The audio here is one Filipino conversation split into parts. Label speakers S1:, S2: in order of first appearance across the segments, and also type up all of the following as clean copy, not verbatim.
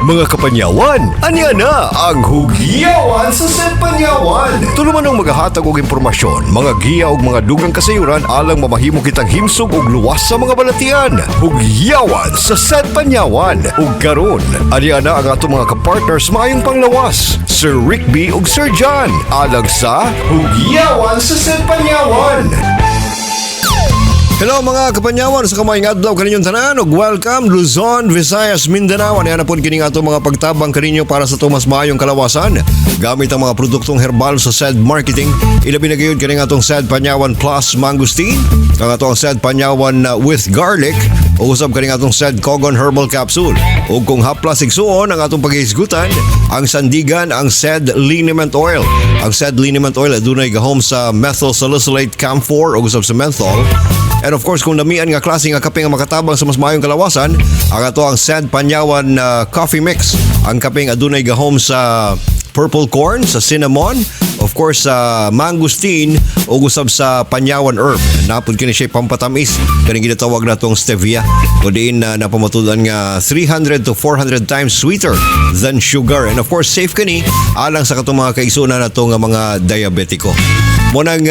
S1: Mga kapanyawan, anya na ang Hugyawan sa Set Panyawan. Tuluman ng maghahatag og impormasyon, mga giya ug mga dugang kasayuran alang mamahimo kitang himsog ug luwas sa mga balatian. Hugyawan sa Set Panyawan. Ug karon, anya na ang atong mga kapartners maayong panglawas, Sir Rick B ug Sir John, alang sa Hugyawan sa Set Panyawan. Hello mga kapanyawan sa kamayong adlaw kaninyong tanan ug welcome Luzon, Visayas, Mindanao. Ano na po kining ato mga pagtabang kaninyo para sa tumas maayong kalawasan gamit ang mga produktong herbal sa SED Marketing. Ilabi na gayud kining atong SED Panyawan Plus Mangosteen, ang atong SED Panyawan with Garlic, o usab kaning atong SED Cogon Herbal Capsule. Ug kung haplas igsuon ang atong paghisgutan, ang sandigan ang SED Liniment Oil. Ang SED Liniment Oil adunay gahom sa methyl salicylate camphor o usab sa menthol. And of course, kung damian nga klase nga kape nga makatabang sa mas maayong kalawasan, ang ato ang SED Panyawan Coffee Mix. Ang kapeng adunay gahom sa purple corn, sa cinnamon, of course sa mangosteen o usab sa panyawan herb. Napod kini siya pampatamis, kaning ginatawag natong stevia. O diin na napamatudan nga 300 to 400 times sweeter than sugar. And of course, safe kani alang sa katong mga kaigsunan nato nga mga diabetiko. Munang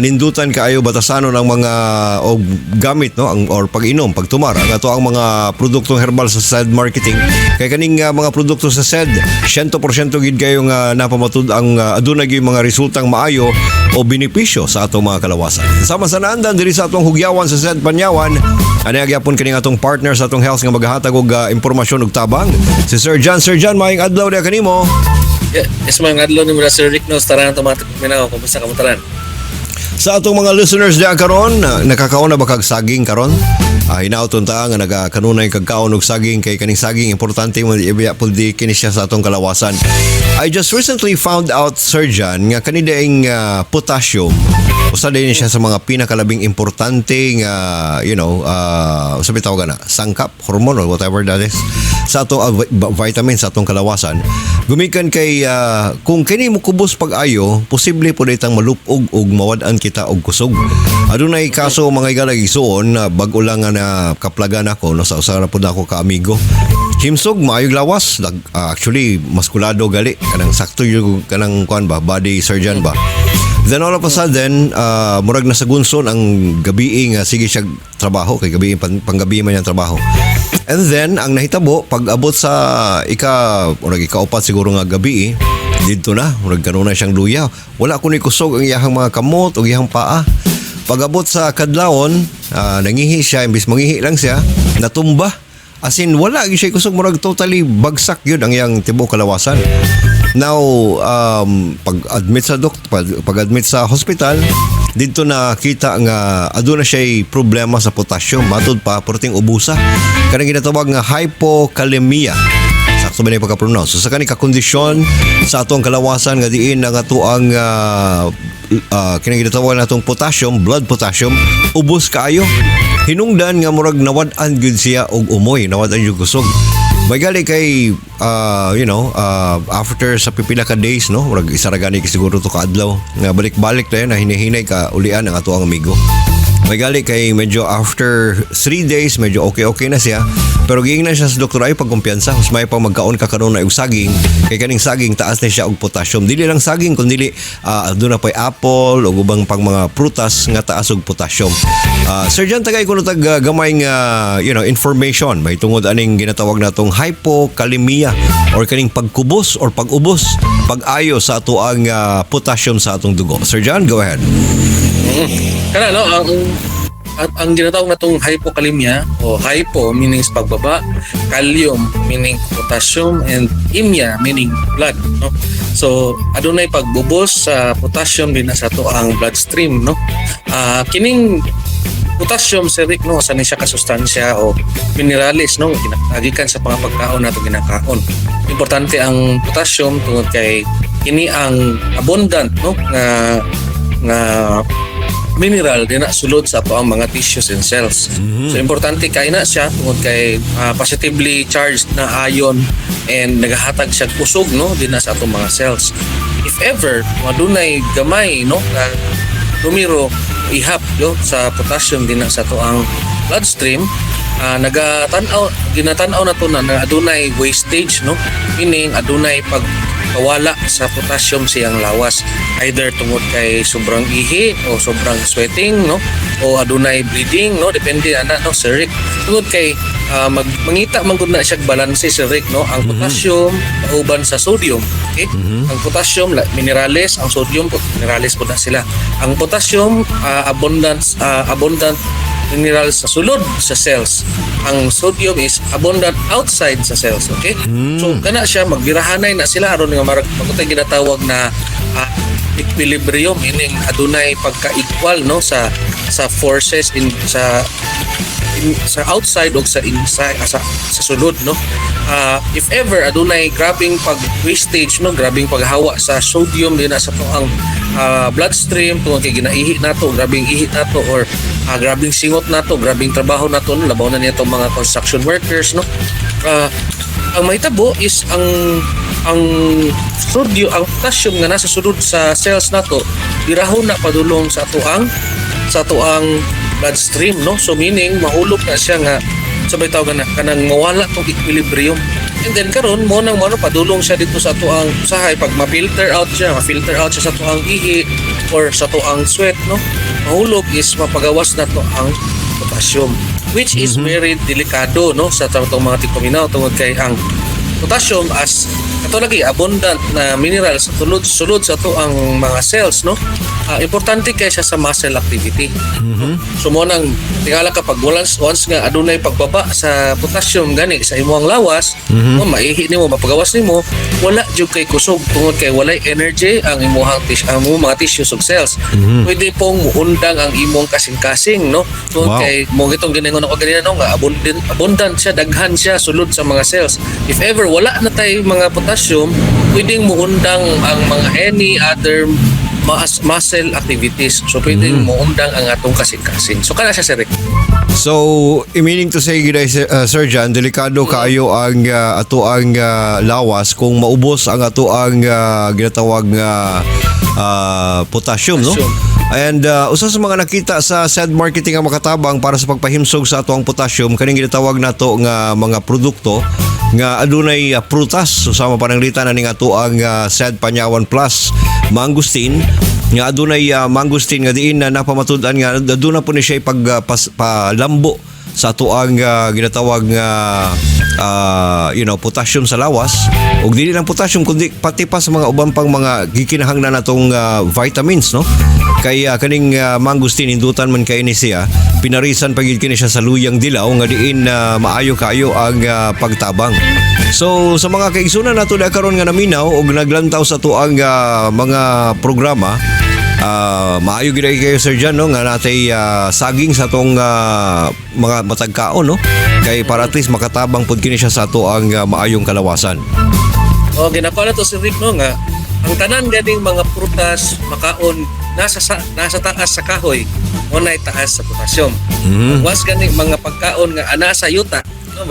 S1: lindutan kaayo batasanon ang mga o gamit no ang or pag-inom, pagtumar ang ato ang mga produktong herbal sa SED Marketing. Kay kaning mga produkto sa SED 100% gid kayo nga napamatud ang adunay gyud mga resultang maayo o benepisyo sa atong mga kalawasan. Sama sa naandan diri sa atong hugyawan sa SED Panyawan, ani gyapon kining atong partner sa atong health nga maghatag og impormasyon ug tabang. Si Sir John. Sir John, maayong adlaw dia kanimo.
S2: Yes, mga adlaw ni Sir Rick no, taran automatic minaw kumusta ka mo taran?
S1: Sa atong mga listeners diya karon, nakakaon na ba kag saging karon? Hinauton ta nga nagakanunay kag kaon og saging, kay kaning saging importante mo ibiya pud kini siya sa atong kalawasan. I just recently found out, Sir John, nga kani daing potassium usa din siya sa mga pinakalabing importante nga sabi tawag na sangkap, hormone or whatever that is sa atong vitamin sa atong kalawasan. Gumikan kay kung kini mo kubos pag-ayo, posible po ditang malupog og mawad-an kita og kusog. Adunay kaso mga igalag isuon na bag-o lang nga na kaplagan ako no, sa usa na pud ako ka amigo. Himsog maayog lawas, actually maskulado gali kanang sakto yung kanang kuan ba body surgeon ba. Then all of a sudden, murag na sa gunson ang gabi nga sige siya trabaho, kay gabi panggabi man yung trabaho. And then ang nahitabo pag abot sa ikaupat siguro nga gabi, dito na murag kanuna siyang luya. Wala ko ni kusog ang iyahang mga kamot o iyahang paa. Pag abot sa kadlawon, nangihi siya, imbis mangihi lang siya, natumba. As in, wala siya kusog, murag totally bagsak yun ang iyang tibok kalawasan. Now, pag-admit sa pag-admit sa hospital, dito na kita nga aduna siya problema sa potassium, matud pa perting ubusa. Kanang ginatawag nga hypokalemia. Sakto ba na yung pagka-pronounce? So, sa kaning kakondisyon sa atong kalawasan nga diin ang ato ang kanang ginatawag natong potassium, blood potassium, ubos kaayo. Hinungdan nga murag nawad-an gyud siya og umoy, nawad-an gyud kusog. Magali kay after sa pipila ka days no, murag isa ra gani siguro to kaadlaw nga balik-balik na hinahinay ka ulian ang ato ang amigo. Magali kay medyo after 3 days medyo okay na siya, pero giingnan siya sa doktor ay pagkumpiyansa mas may pa magkaon ka karon na og saging, kay kaning saging taas na siya og potassium. Dili lang saging kundi aduna pay apple ug ubang pang mga prutas nga taas og potassium. Sir John, tagay kuno tag gamay nga information may tungod aning ginatawag natong hypokalemia or kaning pagkubos or pag-ubos pag-ayo sa ato ang potassium sa atong dugo. Sir John, go ahead.
S2: Kana no, ang ginatawag natong hypokalemia o hypo meaning pagbaba, kalium meaning potassium, and imia meaning blood no. So adunay pagbubos sa potassium din sa ato ang bloodstream no. Kining potassium Sir Rick no, sa siya ka sustansya o minerales no ginagikan sa mga pagkaon nato ginakaon. Importante ang potassium tungod kay kini ang abundant no nga mineral din na sulod sa ato ang mga tissues and cells. So importante kay na siya tungod kay positively charged na ion and nagahatag siya kusog no din na sa ato mga cells. If ever madunay gamay no nga numero ihap yo sa potassium din na sa ato ang bloodstream, ginatan-aw na to na adunay wastage, no, meaning adunay pagkawala sa potassium siyang lawas, either tungod kay sobrang ihi o sobrang sweating, no, o adunay bleeding, no, depende ana, no, sir Rick, tungod kay mangita man gud na siya balanse, sir Rick, no, ang potassium kauban sa sodium, okay? Ang potassium minerales, ang sodium minerales po na sila. Ang potassium abundant minerals sa sulod sa cells. Ang sodium is abundant outside sa cells, okay? So kana siya magbirahanay na sila aron nga magutay ginatawag na equilibrium, meaning adunay pagka-equal, no, sa forces sa outside o sa inside, sa sulod, no. If ever adunay grabing pag-wastage, no, grabing paghawa sa sodium din sa toang bloodstream tungod kay ginaihi nato, grabing ihi nato, or grabing singot nato, grabing trabaho nato, no, labaw na niya itong mga construction workers, no. Ang mahitabo is ang sodium, ang potassium nga nasa sulod sa cells nato dirahon na padulong sa tuang bloodstream, no. So meaning mahulog na siya nga sabay tawag na kanang mawala tong equilibrium. And then karon mo nang padulong siya dito sa tuang usahay pag ma-filter out siya sa tuang ihi or sa tuang sweat, no. Mahulog is mapagawas na to ang potassium, which is very delikado, no, sa tawag mga tikominaw tungod kay ang potassium as ato lagi abundant na mineral sa sulod sa to ang mga cells, no. Importante kay siya sa muscle activity. So mo nang tingala kapag once nga adunay pagbaba sa potassium gani sa imong lawas, no, maihi nimo, mapagawas nimo, wala jud kay kusog tungod kay walay energy ang imong mga tissues ug cells. Pwede pong muundang ang imong kasing-kasing, no. Tungod kay mo gitong giningon ako ganina, no, nga abundant siya, daghan siya sulod sa mga cells. If ever wala na tay mga potassium, pwedeng muundang ang mga any other muscle activities. So pwedeng muundang ang atong kasing-kasing. So kana siya, sir Rick.
S1: So, meaning to say, Sir John, delikado kaayo ang ato ang lawas kung maubos ang ato ang ginatawag potassium, no? And usa sa mga nakita sa SAD marketing ang makatabang para sa pagpahimsog sa ato ang potassium, kaning ginatawag nato nga mga produkto nga adunay prutas, usama pananglitan na ning ato ang SAD Panyawan Plus mangustin, nga adunay mangustin nga diin na napamatud-an nga aduna po ni siya palambo sa ato ang ginatawag nga potassium sa lawas, ug dili lang potassium kundi pati pa sa mga uban pang mga gikinahanglan natong vitamins, no. Kay kaning mangustin indutan man kay ni siya, pinarisan pagid kini siya sa luyang dilaw nga diin maayo kaayo ang pagtabang. So sa mga kaigsunan nato da karon nga naminaw og naglantaw sa tuang mga programa, maayo gid kayo, Sir John, no, nga natay saging sa tong mga matagkaon, no, kay para at least makatabang pud kini siya sa tuang maayong kalawasan.
S2: Ginapala to si Rick, no, nga ang tanan ganing mga prutas makaon nasa taas sa kahoy, unay taas sa potassium. Once ganing mga pagkaon nga ana sa yuta, no,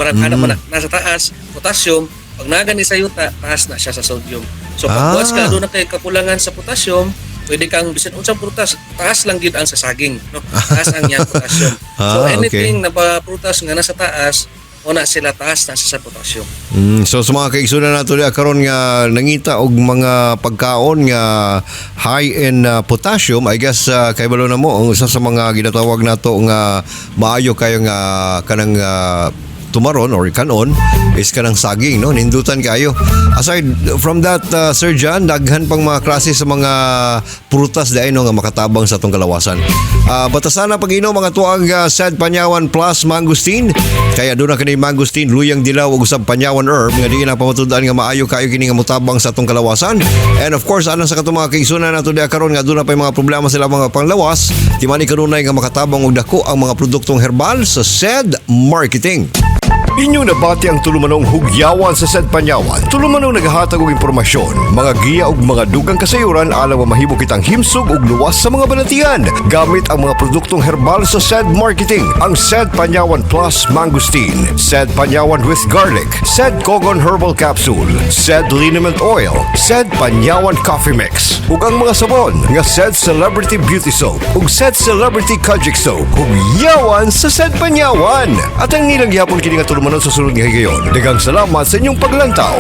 S2: nasa taas potassium, pag nagani sa yuta taas na siya sa sodium. So pag once ka doon na kay kakulangan sa potassium, pwede kang bisan unsang prutas taas lang gid ang sa saging, no, taas ang iyang potassium. So anything na prutas nga nasa taas, una sila taas na sa potassium.
S1: So sa mga kaigsunan nato karon nga nangita og mga pagkaon nga high in potassium, I guess kay balo na mo ang isa sa mga ginatawag nato nga maayo kayo nga kanang tumaron or kanon is kanang saging, no, nindutan kayo. Aside from that, Sir John, daghan pang mga klase sa mga prutas dahil, no, nga makatabang sa atong kalawasan. Batasan na pag-inom mga tuang SAD Panyawan Plus mangustin, kaya doon na kini mangustin luyang dilaw ug usab panyawan herb nga di na pamatud-an nga maayo kayo kini nga mutabang sa atong kalawasan. And of course, alang sa katong mga kaigsunan nato diha karon nga doon na pay mga problema sila mga panglawas, timani kanunay nga makatabang og dako ang mga produktong herbal sa SAD Marketing. Inyong nabati ang tulumanong hugyawan sa Sed Panyawan. Tulumanong naghahatag og impormasyon, mga giya ug mga dugang kasayuran alang mahimo kitang himsog ug luwas sa mga balatian gamit ang mga produktong herbal sa Sed Marketing. Ang Sed Panyawan Plus Mangosteen, Sed Panyawan with Garlic, Sed Kogon Herbal Capsule, Sed Liniment Oil, Sed Panyawan Coffee Mix, ug ang mga sabon nga Sed Celebrity Beauty Soap ug Sed Celebrity Kojic Soap. Hugyawan sa Sed Panyawan. At ang nilang gihapon kini nga tulumanon sa sunod nga higayon. Daghang salamat sa inyong paglantaw.